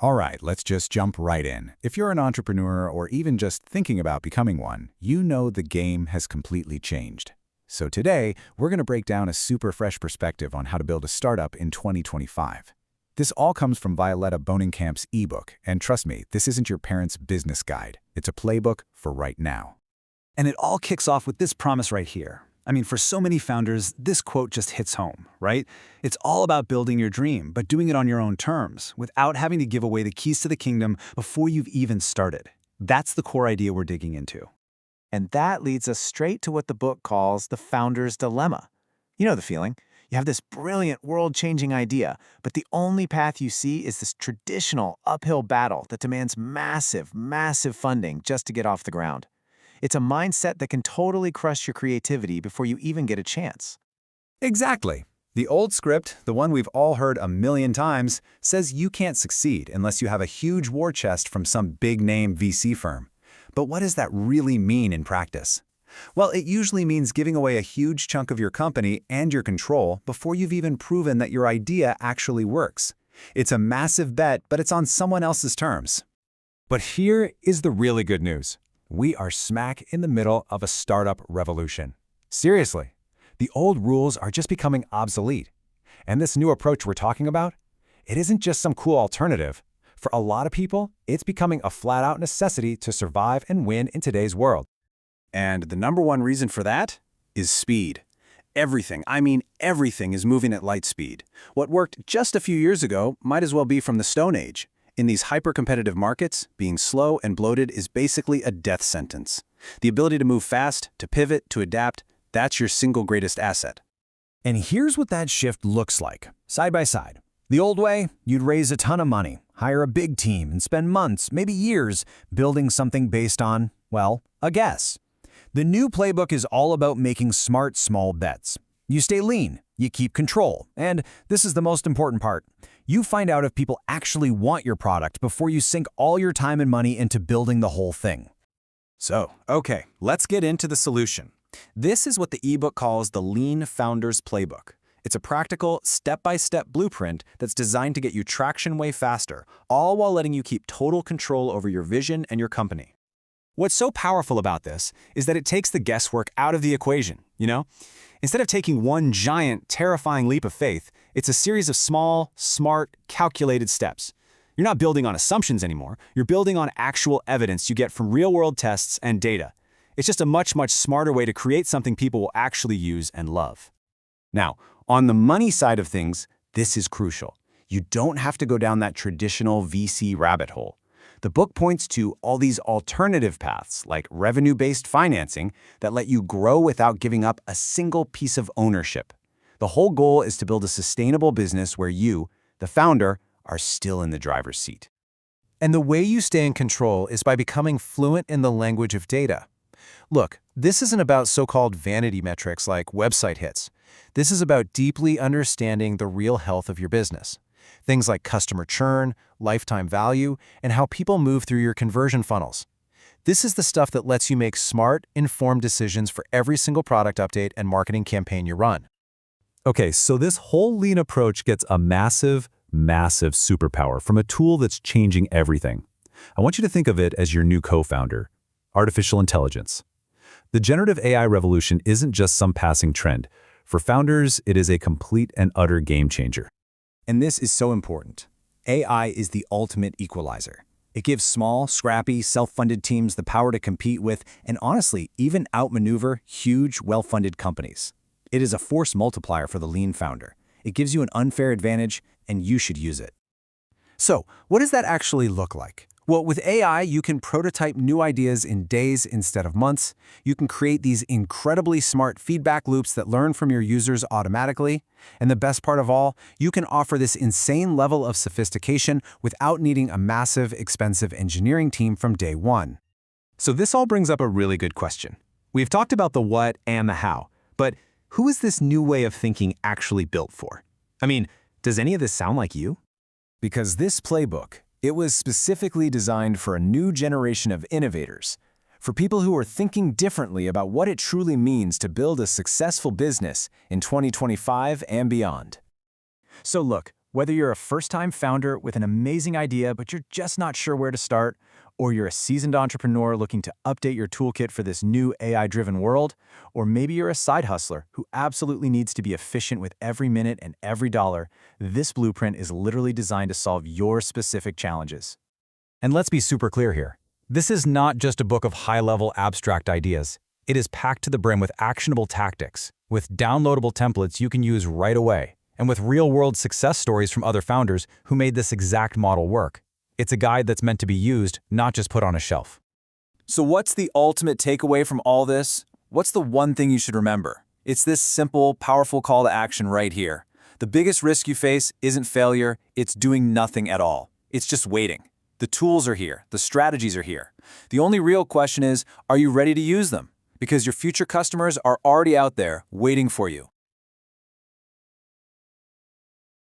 All right, let's just jump right in. If you're an entrepreneur or even just thinking about becoming one, you know the game has completely changed. So today, we're going to break down a super fresh perspective on how to build a startup in 2025. This all comes from Violetta Bonenkamp's ebook, and trust me, this isn't your parents' business guide. It's a playbook for right now. And it all kicks off with this promise right here. I mean, for so many founders, this quote just hits home, right? It's all about building your dream, but doing it on your own terms, without having to give away the keys to the kingdom before you've even started. That's the core idea we're digging into. And that leads us straight to what the book calls the founder's dilemma. You know the feeling. You have this brilliant, world-changing idea, but the only path you see is this traditional uphill battle that demands massive, massive funding just to get off the ground. It's a mindset that can totally crush your creativity before you even get a chance. Exactly. The old script, the one we've all heard a million times, says you can't succeed unless you have a huge war chest from some big-name VC firm. But what does that really mean in practice? Well, it usually means giving away a huge chunk of your company and your control before you've even proven that your idea actually works. It's a massive bet, but it's on someone else's terms. But here is the really good news. We are smack in the middle of a startup revolution. Seriously, the old rules are just becoming obsolete. And this new approach we're talking about, it isn't just some cool alternative. For a lot of people, it's becoming a flat-out necessity to survive and win in today's world. And the number one reason for that is speed. Everything, I mean everything, is moving at light speed. What worked just a few years ago might as well be from the Stone Age. In these hyper-competitive markets, being slow and bloated is basically a death sentence. The ability to move fast, to pivot, to adapt, that's your single greatest asset. And here's what that shift looks like, side by side. The old way, you'd raise a ton of money, hire a big team, and spend months, maybe years, building something based on, well, a guess. The new playbook is all about making smart, small bets. You stay lean, you keep control, and this is the most important part. You find out if people actually want your product before you sink all your time and money into building the whole thing. So, okay, let's get into the solution. This is what the ebook calls the Lean Founders Playbook. It's a practical, step-by-step blueprint that's designed to get you traction way faster, all while letting you keep total control over your vision and your company. What's so powerful about this is that it takes the guesswork out of the equation, you know? Instead of taking one giant, terrifying leap of faith, it's a series of small, smart, calculated steps. You're not building on assumptions anymore. You're building on actual evidence you get from real-world tests and data. It's just a much, much smarter way to create something people will actually use and love. Now, on the money side of things, this is crucial. You don't have to go down that traditional VC rabbit hole. The book points to all these alternative paths, like revenue-based financing, that let you grow without giving up a single piece of ownership. The whole goal is to build a sustainable business where you, the founder, are still in the driver's seat. And the way you stay in control is by becoming fluent in the language of data. Look, this isn't about so-called vanity metrics like website hits. This is about deeply understanding the real health of your business. Things like customer churn, lifetime value, and how people move through your conversion funnels. This is the stuff that lets you make smart, informed decisions for every single product update and marketing campaign you run. Okay, so this whole lean approach gets a massive, massive superpower from a tool that's changing everything. I want you to think of it as your new co-founder, artificial intelligence. The generative AI revolution isn't just some passing trend. For founders, it is a complete and utter game changer. And this is so important. AI is the ultimate equalizer. It gives small, scrappy, self-funded teams the power to compete with and honestly, even outmaneuver huge, well-funded companies. It is a force multiplier for the lean founder. It gives you an unfair advantage, and you should use it. So, what does that actually look like? Well, with AI, you can prototype new ideas in days instead of months. You can create these incredibly smart feedback loops that learn from your users automatically. And the best part of all, you can offer this insane level of sophistication without needing a massive, expensive engineering team from day one. So this all brings up a really good question. We've talked about the what and the how, but who is this new way of thinking actually built for? I mean, does any of this sound like you? Because this playbook, it was specifically designed for a new generation of innovators, for people who are thinking differently about what it truly means to build a successful business in 2025 and beyond. So look, Whether you're a first-time founder with an amazing idea but you're just not sure where to start, or you're a seasoned entrepreneur looking to update your toolkit for this new AI-driven world, or maybe you're a side hustler who absolutely needs to be efficient with every minute and every dollar, this blueprint is literally designed to solve your specific challenges. And let's be super clear here. This is not just a book of high-level abstract ideas. It is packed to the brim with actionable tactics, with downloadable templates you can use right away, and with real-world success stories from other founders who made this exact model work. It's a guide that's meant to be used, not just put on a shelf. So what's the ultimate takeaway from all this? What's the one thing you should remember? It's this simple, powerful call to action right here. The biggest risk you face isn't failure, it's doing nothing at all. It's just waiting. The tools are here, the strategies are here. The only real question is, are you ready to use them? Because your future customers are already out there waiting for you.